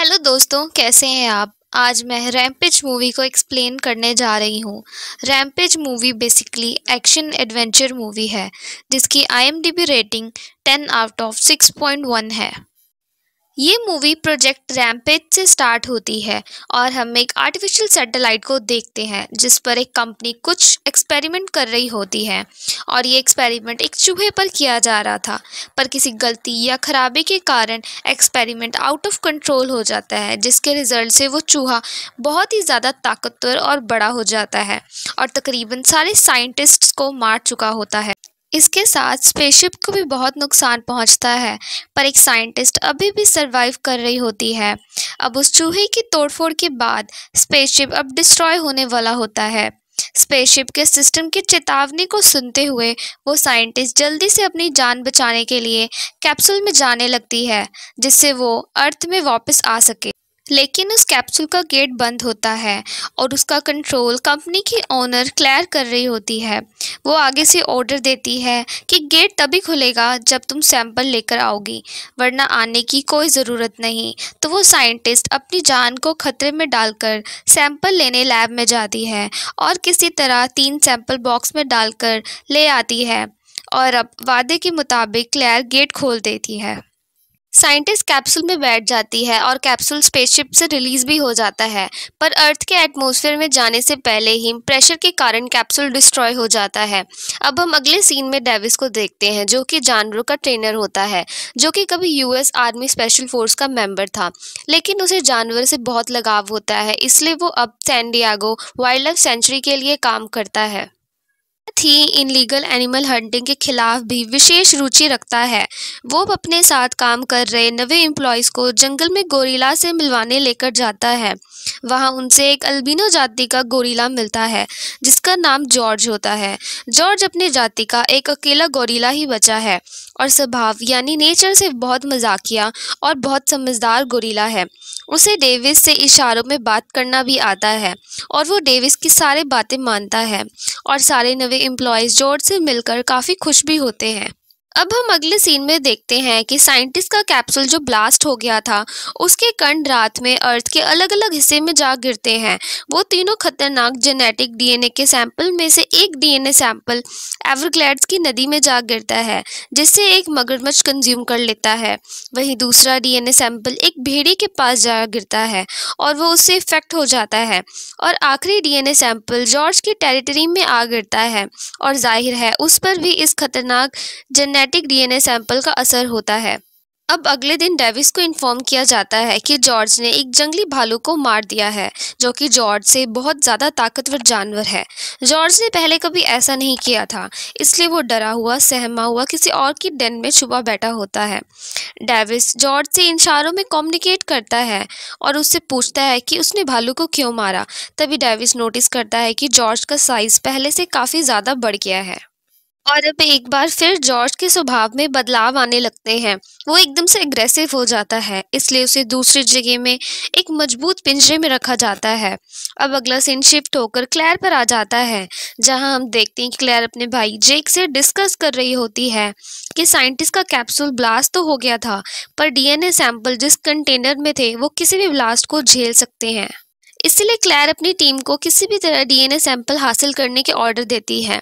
Hello दोस्तों, कैसे हैं आप। आज मैं रैम्पेज मूवी को एक्सप्लेन करने जा रही हूँ। Rampage movie basically action adventure movie है जिसकी आईएमडीबी रेटिंग 10 आउट ऑफ 6.1 है। ये मूवी प्रोजेक्ट रैम्पेज से स्टार्ट होती है और हम एक आर्टिफिशियल सैटेलाइट को देखते हैं जिस पर एक कंपनी कुछ एक्सपेरिमेंट कर रही होती है और ये एक्सपेरिमेंट एक चूहे पर किया जा रहा था, पर किसी गलती या खराबी के कारण एक्सपेरिमेंट आउट ऑफ कंट्रोल हो जाता है, जिसके रिजल्ट से वो चूहा बहुत ही ज़्यादा ताकतवर और बड़ा हो जाता है और तकरीबन सारे साइंटिस्ट्स को मार चुका होता है। इसके साथ स्पेसशिप को भी बहुत नुकसान पहुंचता है, पर एक साइंटिस्ट अभी भी सरवाइव कर रही होती है। अब उस चूहे की तोड़फोड़ के बाद स्पेसशिप अब डिस्ट्रॉय होने वाला होता है। स्पेसशिप के सिस्टम की चेतावनी को सुनते हुए वो साइंटिस्ट जल्दी से अपनी जान बचाने के लिए कैप्सूल में जाने लगती है, जिससे वो अर्थ में वापस आ सके। लेकिन उस कैप्सूल का गेट बंद होता है और उसका कंट्रोल कंपनी की ओनर क्लेयर कर रही होती है। वो आगे से ऑर्डर देती है कि गेट तभी खुलेगा जब तुम सैंपल लेकर आओगी, वरना आने की कोई ज़रूरत नहीं। तो वो साइंटिस्ट अपनी जान को खतरे में डालकर सैंपल लेने लैब में जाती है और किसी तरह 3 सैंपल बॉक्स में डालकर ले आती है और अब वादे के मुताबिक क्लेयर गेट खोल देती है। साइंटिस्ट कैप्सूल में बैठ जाती है और कैप्सूल स्पेसशिप से रिलीज भी हो जाता है, पर अर्थ के एटमॉस्फेयर में जाने से पहले ही प्रेशर के कारण कैप्सूल डिस्ट्रॉय हो जाता है। अब हम अगले सीन में डेविस को देखते हैं, जो कि जानवरों का ट्रेनर होता है, जो कि कभी यूएस आर्मी स्पेशल फोर्स का मेंबर था, लेकिन उसे जानवर से बहुत लगाव होता है, इसलिए वो अब San Diego wildlife sanctuary के लिए काम करता है। ही इनलीगल एनिमल हंटिंग के खिलाफ भी विशेष रुचि रखता है। वो अपने साथ काम कर रहे नवे एम्प्लॉयज़ को जंगल में गोरिल्ला से मिलवाने लेकर जाता है। वहाँ उनसे एक अल्बिनो जाति का गोरिल्ला मिलता है जिसका नाम जॉर्ज होता है। जॉर्ज अपनी जाति का एक अकेला गोरिल्ला ही बचा है और स्वभाव यानी नेचर से बहुत मजाकिया और बहुत समझदार गोरिल्ला है। उसे डेविस से इशारों में बात करना भी आता है और वो डेविस की सारी बातें मानता है और सारे नवे एम्प्लॉयज़ जॉर्ज से मिलकर काफ़ी खुश भी होते हैं। अब हम अगले सीन में देखते हैं कि साइंटिस्ट का कैप्सूल जो ब्लास्ट हो गया था, उसके कण रात में अर्थ के अलग अलग हिस्से में जा गिरते हैं। वो तीनों खतरनाक जेनेटिक डीएनए के सैंपल में से एक डीएनए सैंपल एवरग्लैड्स की नदी में जा गिरता है, जिससे एक मगरमच्छ कंज्यूम कर लेता है। वहीं दूसरा डीएनए सैंपल एक भेड़िए के पास जा गिरता है और वो उससे इफेक्ट हो जाता है। और आखिरी डीएनए सैंपल जॉर्ज की टेरिटरी में आ गिरता है और जाहिर है उस पर भी इस खतरनाक जेनेटिक डीएनए सैंपल का असर होता है। अब अगले दिन डेविस को इन्फॉर्म किया जाता है कि जॉर्ज ने एक जंगली भालू को मार दिया है, जो कि जॉर्ज से बहुत ज़्यादा ताकतवर जानवर है। जॉर्ज ने पहले कभी ऐसा नहीं किया था, इसलिए वो डरा हुआ सहमा हुआ किसी और की डेन में छुपा बैठा होता है। डेविस जॉर्ज से इशारों में कम्युनिकेट करता है और उससे पूछता है कि उसने भालू को क्यों मारा। तभी डेविस नोटिस करता है कि जॉर्ज का साइज़ पहले से काफ़ी ज़्यादा बढ़ गया है और अब एक बार फिर जॉर्ज के स्वभाव में बदलाव आने लगते हैं। वो एकदम से एग्रेसिव हो जाता है, इसलिए उसे दूसरी जगह में एक मजबूत पिंजरे में रखा जाता है। अब अगला सीन शिफ्ट होकर क्लेयर पर आ जाता है, जहां हम देखते हैं कि क्लेयर अपने भाई जेक से डिस्कस कर रही होती है कि साइंटिस्ट का कैप्सूल ब्लास्ट तो हो गया था, पर डीएनए सैंपल जिस कंटेनर में थे वो किसी भी ब्लास्ट को झेल सकते हैं। इसलिए क्लेयर अपनी टीम को किसी भी तरह डीएनए सैंपल हासिल करने के ऑर्डर देती है।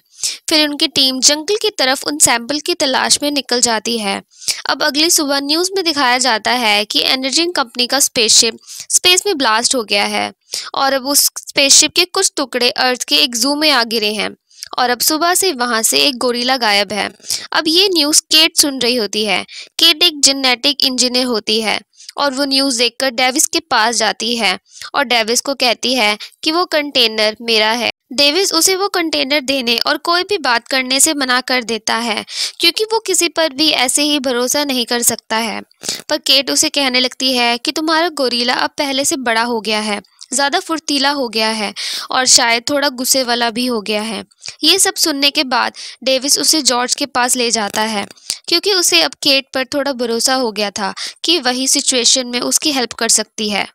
फिर उनकी टीम जंगल की तरफ उन सैंपल की तलाश में निकल जाती है। अब अगली सुबह न्यूज़ में दिखाया जाता है कि एनर्जिंग कंपनी का स्पेसशिप स्पेस में ब्लास्ट हो गया है और अब उस स्पेसशिप के कुछ टुकड़े अर्थ के एक जू में आ गिरे हैं और अब सुबह से वहां से एक गोरिल्ला गायब है। अब ये न्यूज़ केट सुन रही होती है। केट एक जेनेटिक इंजीनियर होती है और वो न्यूज़ देखकर डेविस के पास जाती है और डेविस को कहती है कि वो कंटेनर मेरा है। डेविस उसे वो कंटेनर देने और कोई भी बात करने से मना कर देता है, क्योंकि वो किसी पर भी ऐसे ही भरोसा नहीं कर सकता है। पर केट उसे कहने लगती है कि तुम्हारा गोरिल्ला अब पहले से बड़ा हो गया है, ज़्यादा फुर्तीला हो गया है और शायद थोड़ा गुस्से वाला भी हो गया है। ये सब सुनने के बाद डेविस उसे जॉर्ज के पास ले जाता है, क्योंकि उसे अब केट पर थोड़ा भरोसा हो गया था कि वही सिचुएशन में उसकी हेल्प कर सकती है।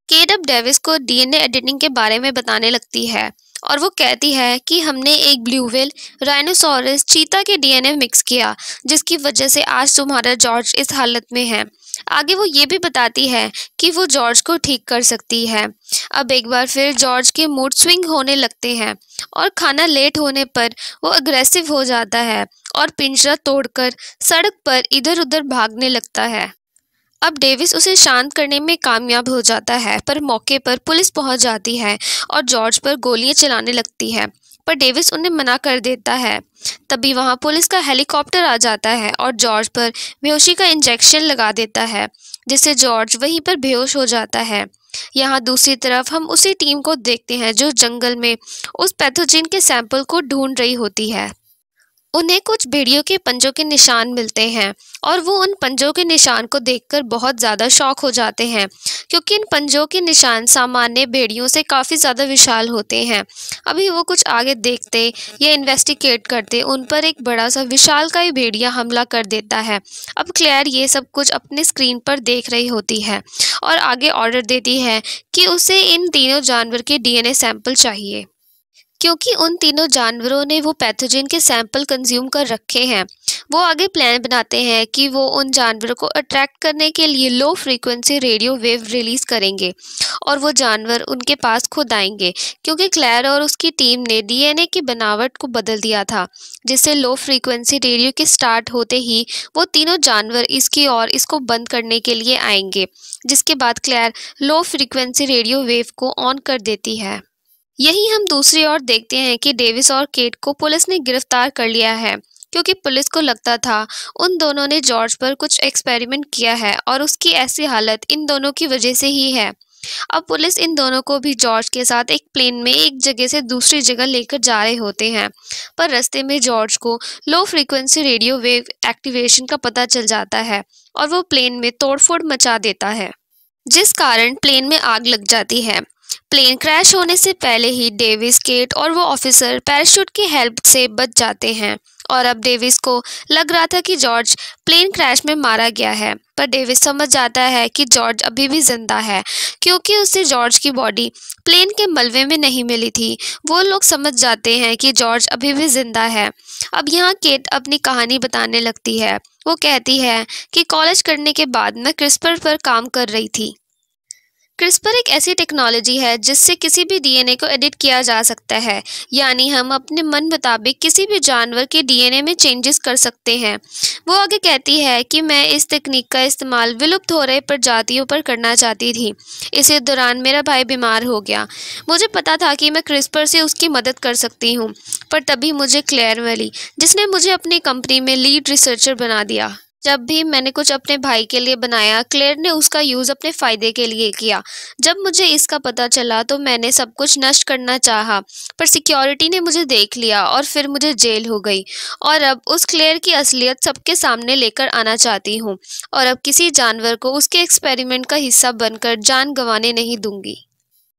केट अब डेविस को डीएनए एडिटिंग के बारे में बताने लगती है और वो कहती है कि हमने एक ब्लू व्हेल, राइनोसोरस, चीता के डीएनए मिक्स किया, जिसकी वजह से आज तुम्हारा जॉर्ज इस हालत में है। आगे वो ये भी बताती है कि वो जॉर्ज को ठीक कर सकती है। अब एक बार फिर जॉर्ज के मूड स्विंग होने लगते हैं और खाना लेट होने पर वो अग्रेसिव हो जाता है और पिंजरा तोड़कर सड़क पर इधर उधर भागने लगता है। अब डेविस उसे शांत करने में कामयाब हो जाता है, पर मौके पर पुलिस पहुंच जाती है और जॉर्ज पर गोलियां चलाने लगती है, पर डेविस उन्हें मना कर देता है। तभी वहां पुलिस का हेलीकॉप्टर आ जाता है और जॉर्ज पर बेहोशी का इंजेक्शन लगा देता है, जिससे जॉर्ज वहीं पर बेहोश हो जाता है। यहाँ दूसरी तरफ हम उसी टीम को देखते हैं जो जंगल में उस पैथोजन के सैंपल को ढूंढ रही होती है। उन्हें कुछ भेड़ियों के पंजों के निशान मिलते हैं और वो उन पंजों के निशान को देखकर बहुत ज़्यादा शॉक हो जाते हैं, क्योंकि इन पंजों के निशान सामान्य भेड़ियों से काफ़ी ज़्यादा विशाल होते हैं। अभी वो कुछ आगे देखते या इन्वेस्टिगेट करते उन पर एक बड़ा सा विशालकाय भेड़िया हमला कर देता है। अब क्लेयर ये सब कुछ अपने स्क्रीन पर देख रही होती है और आगे ऑर्डर देती है कि उसे इन तीनों जानवर के डीएनए सैंपल चाहिए, क्योंकि उन तीनों जानवरों ने वो पैथोजन के सैंपल कंज्यूम कर रखे हैं। वो आगे प्लान बनाते हैं कि वो उन जानवरों को अट्रैक्ट करने के लिए लो फ्रीक्वेंसी रेडियो वेव रिलीज करेंगे और वो जानवर उनके पास खुद आएंगे, क्योंकि क्लेयर और उसकी टीम ने डीएनए की बनावट को बदल दिया था, जिससे लो फ्रीक्वेंसी रेडियो के स्टार्ट होते ही वो तीनों जानवर इसकी और इसको बंद करने के लिए आएंगे, जिसके बाद Claire low frequency radio wave को ऑन कर देती है। यही हम दूसरी ओर देखते हैं कि डेविस और केट को पुलिस ने गिरफ्तार कर लिया है, क्योंकि पुलिस को लगता था उन दोनों ने जॉर्ज पर कुछ एक्सपेरिमेंट किया है और उसकी ऐसी हालत इन दोनों की वजह से ही है। अब पुलिस इन दोनों को भी जॉर्ज के साथ एक प्लेन में एक जगह से दूसरी जगह लेकर जा रहे होते हैं, पर रास्ते में जॉर्ज को लो फ्रीक्वेंसी रेडियो वेव एक्टिवेशन का पता चल जाता है और वो प्लेन में तोड़फोड़ मचा देता है, जिस कारण प्लेन में आग लग जाती है। प्लेन क्रैश होने से पहले ही डेविस, केट और वो ऑफिसर पैराशूट की हेल्प से बच जाते हैं और अब डेविस को लग रहा था कि जॉर्ज प्लेन क्रैश में मारा गया है, पर डेविस समझ जाता है कि जॉर्ज अभी भी जिंदा है, क्योंकि उसे जॉर्ज की बॉडी प्लेन के मलबे में नहीं मिली थी। वो लोग समझ जाते हैं कि जॉर्ज अभी भी जिंदा है। अब यहाँ केट अपनी कहानी बताने लगती है। वो कहती है कि कॉलेज करने के बाद मैं क्रिस्पर पर काम कर रही थी। क्रिस्पर एक ऐसी टेक्नोलॉजी है जिससे किसी भी डीएनए को एडिट किया जा सकता है, यानी हम अपने मन मुताबिक किसी भी जानवर के डीएनए में चेंजेस कर सकते हैं। वो आगे कहती है कि मैं इस तकनीक का इस्तेमाल विलुप्त हो रहे प्रजातियों पर करना चाहती थी। इसी दौरान मेरा भाई बीमार हो गया। मुझे पता था कि मैं क्रिस्पर से उसकी मदद कर सकती हूँ, पर तभी मुझे क्लेयर मिली, जिसने मुझे अपनी कंपनी में लीड रिसर्चर बना दिया। जब भी मैंने कुछ अपने भाई के लिए बनाया, क्लेयर ने उसका यूज़ अपने फ़ायदे के लिए किया। जब मुझे इसका पता चला तो मैंने सब कुछ नष्ट करना चाहा, पर सिक्योरिटी ने मुझे देख लिया और फिर मुझे जेल हो गई। और अब उस क्लेयर की असलियत सबके सामने लेकर आना चाहती हूँ और अब किसी जानवर को उसके एक्सपेरिमेंट का हिस्सा बनकर जान गंवाने नहीं दूंगी।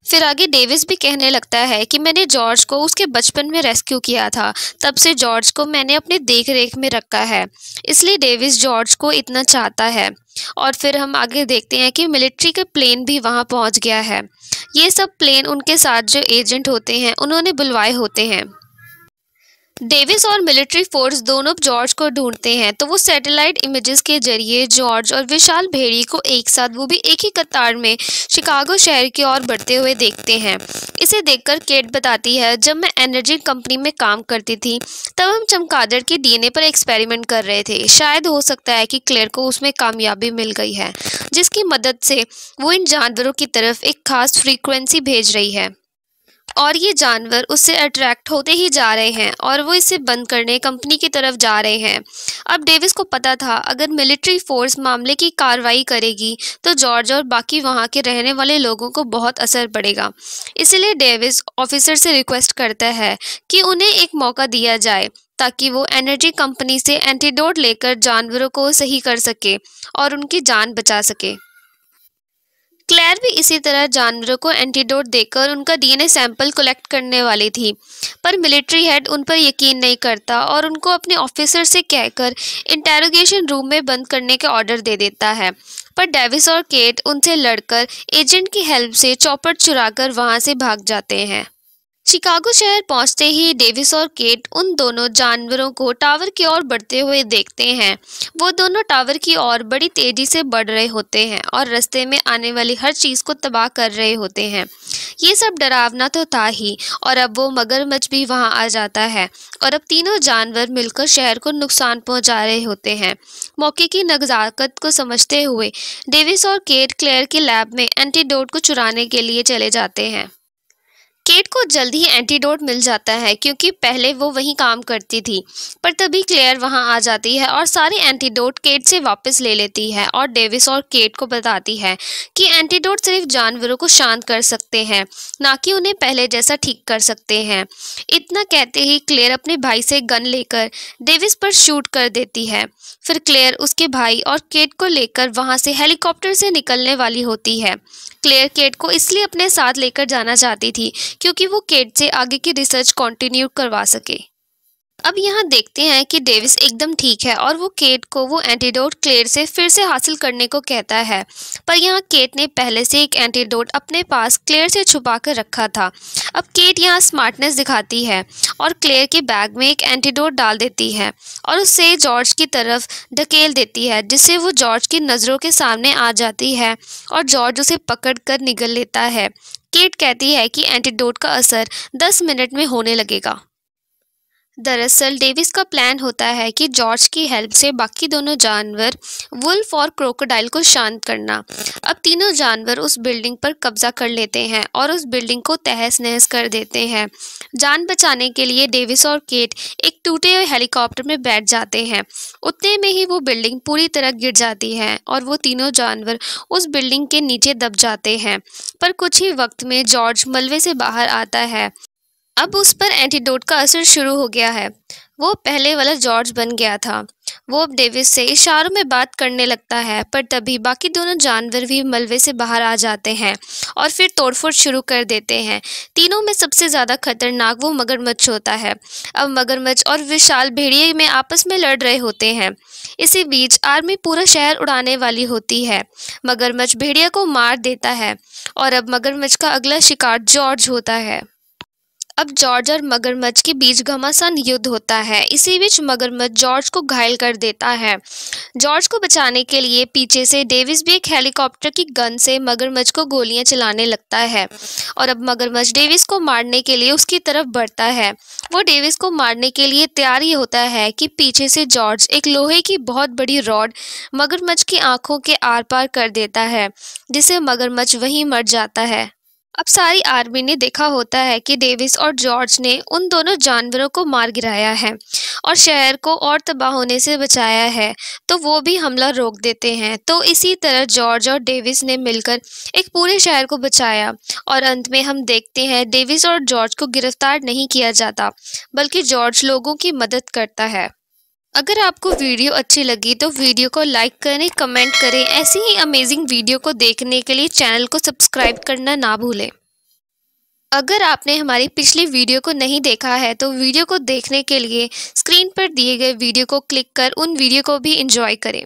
फिर आगे डेविस भी कहने लगता है कि मैंने जॉर्ज को उसके बचपन में रेस्क्यू किया था, तब से जॉर्ज को मैंने अपने देख रेख में रखा है, इसलिए डेविस जॉर्ज को इतना चाहता है। और फिर हम आगे देखते हैं कि मिलिट्री का प्लेन भी वहां पहुंच गया है। ये सब प्लेन उनके साथ जो एजेंट होते हैं उन्होंने बुलवाए होते हैं। डेविस और मिलिट्री फोर्स दोनों जॉर्ज को ढूंढते हैं, तो वो सैटेलाइट इमेजेस के जरिए जॉर्ज और विशाल भेड़ी को एक साथ, वो भी एक ही कतार में, शिकागो शहर की ओर बढ़ते हुए देखते हैं। इसे देखकर केट बताती है, जब मैं एनर्जी कंपनी में काम करती थी तब हम चमगादड़ के डीएनए पर एक्सपेरिमेंट कर रहे थे। शायद हो सकता है कि क्लेयर को उसमें कामयाबी मिल गई है, जिसकी मदद से वो इन जानवरों की तरफ एक खास फ्रीक्वेंसी भेज रही है और ये जानवर उससे अट्रैक्ट होते ही जा रहे हैं और वो इसे बंद करने कंपनी की तरफ जा रहे हैं। अब डेविस को पता था अगर मिलिट्री फोर्स मामले की कार्रवाई करेगी तो जॉर्ज और बाकी वहाँ के रहने वाले लोगों को बहुत असर पड़ेगा। इसलिए डेविस ऑफिसर से रिक्वेस्ट करता है कि उन्हें एक मौका दिया जाए ताकि वो एनर्जी कंपनी से एंटीडोट लेकर जानवरों को सही कर सके और उनकी जान बचा सके। क्लेयर भी इसी तरह जानवरों को एंटीडोट देकर उनका डीएनए सैंपल कलेक्ट करने वाली थी, पर मिलिट्री हेड उन पर यकीन नहीं करता और उनको अपने ऑफिसर से कहकर इंटेरोगेशन रूम में बंद करने के ऑर्डर दे देता है। पर डेविस और केट उनसे लड़कर एजेंट की हेल्प से चॉपर चुराकर वहां से भाग जाते हैं। शिकागो शहर पहुंचते ही डेविस और केट उन दोनों जानवरों को टावर की ओर बढ़ते हुए देखते हैं। वो दोनों टावर की ओर बड़ी तेजी से बढ़ रहे होते हैं और रास्ते में आने वाली हर चीज को तबाह कर रहे होते हैं। ये सब डरावना तो था ही, और अब वो मगरमच्छ भी वहां आ जाता है और अब तीनों जानवर मिलकर शहर को नुकसान पहुंचा रहे होते हैं। मौके की नज़ाकत को समझते हुए डेविस और केट क्लेयर के लैब में एंटीडोट को चुराने के लिए चले जाते हैं। केट को जल्द ही एंटीडोट मिल जाता है क्योंकि पहले वो वहीं काम करती थी, पर तभी क्लेयर वहां आ जाती है और सारे एंटीडोट केट से वापस ले लेती है और डेविस और केट को बताती है कि एंटीडोट सिर्फ जानवरों को शांत कर सकते हैं, ना कि उन्हें पहले जैसा ठीक कर सकते हैं। इतना कहते ही क्लेयर अपने भाई से गन लेकर डेविस पर शूट कर देती है। फिर क्लेयर उसके भाई और केट को लेकर वहां से हेलीकॉप्टर से निकलने वाली होती है। क्लेयर केट को इसलिए अपने साथ लेकर जाना चाहती थी क्योंकि वो केट से आगे की रिसर्च कंटिन्यू करवा सके। अब यहाँ देखते हैं कि डेविस एकदम ठीक है और वो केट को वो एंटीडोट क्लेयर से फिर से हासिल करने को कहता है, पर यहाँ केट ने पहले से एक एंटीडोट अपने पास क्लेयर से छुपा कर रखा था। अब केट यहाँ स्मार्टनेस दिखाती है और क्लेयर के बैग में एक एंटीडोट डाल देती है और उससे जॉर्ज की तरफ ढकेल देती है, जिससे वो जॉर्ज की नज़रों के सामने आ जाती है और जॉर्ज उसे पकड़ कर निगल लेता है। केट कहती है कि एंटीडोट का असर 10 मिनट में होने लगेगा। दरअसल डेविस का प्लान होता है कि जॉर्ज की हेल्प से बाकी दोनों जानवर वुल्फ और क्रोकोडाइल को शांत करना। अब तीनों जानवर उस बिल्डिंग पर कब्जा कर लेते हैं और उस बिल्डिंग को तहस नहस कर देते हैं। जान बचाने के लिए डेविस और केट एक टूटे हुए हेलीकॉप्टर में बैठ जाते हैं। उतने में ही वो बिल्डिंग पूरी तरह गिर जाती है और वो तीनों जानवर उस बिल्डिंग के नीचे दब जाते हैं। पर कुछ ही वक्त में जॉर्ज मलबे से बाहर आता है। अब उस पर एंटीडोट का असर शुरू हो गया है। वो पहले वाला जॉर्ज बन गया था। वो अब डेविस से इशारों में बात करने लगता है, पर तभी बाकी दोनों जानवर भी मलबे से बाहर आ जाते हैं और फिर तोड़फोड़ शुरू कर देते हैं। तीनों में सबसे ज़्यादा खतरनाक वो मगरमच्छ होता है। अब मगरमच्छ और विशाल भेड़िए में आपस में लड़ रहे होते हैं। इसी बीच आर्मी पूरा शहर उड़ाने वाली होती है। मगरमच्छ भेड़िया को मार देता है और अब मगरमच्छ का अगला शिकार जॉर्ज होता है। अब जॉर्ज और मगरमच्छ के बीच घमासान युद्ध होता है। इसी बीच मगरमच्छ जॉर्ज को घायल कर देता है। जॉर्ज को बचाने के लिए पीछे से डेविस भी एक हेलीकॉप्टर की गन से मगरमच्छ को गोलियां चलाने लगता है और अब मगरमच्छ डेविस को मारने के लिए उसकी तरफ बढ़ता है। वो डेविस को मारने के लिए तैयार ही होता है कि पीछे से जॉर्ज एक लोहे की बहुत बड़ी रॉड मगरमच्छ की आंखों के आर पार कर देता है, जिससे मगरमच्छ वहीं मर जाता है। अब सारी आर्मी ने देखा होता है कि डेविस और जॉर्ज ने उन दोनों जानवरों को मार गिराया है और शहर को और तबाह होने से बचाया है, तो वो भी हमला रोक देते हैं। तो इसी तरह जॉर्ज और डेविस ने मिलकर एक पूरे शहर को बचाया और अंत में हम देखते हैं डेविस और जॉर्ज को गिरफ्तार नहीं किया जाता, बल्कि जॉर्ज लोगों की मदद करता है। अगर आपको वीडियो अच्छी लगी तो वीडियो को लाइक करें, कमेंट करें। ऐसी ही अमेजिंग वीडियो को देखने के लिए चैनल को सब्सक्राइब करना ना भूलें। अगर आपने हमारी पिछली वीडियो को नहीं देखा है तो वीडियो को देखने के लिए स्क्रीन पर दिए गए वीडियो को क्लिक कर उन वीडियो को भी एंजॉय करें।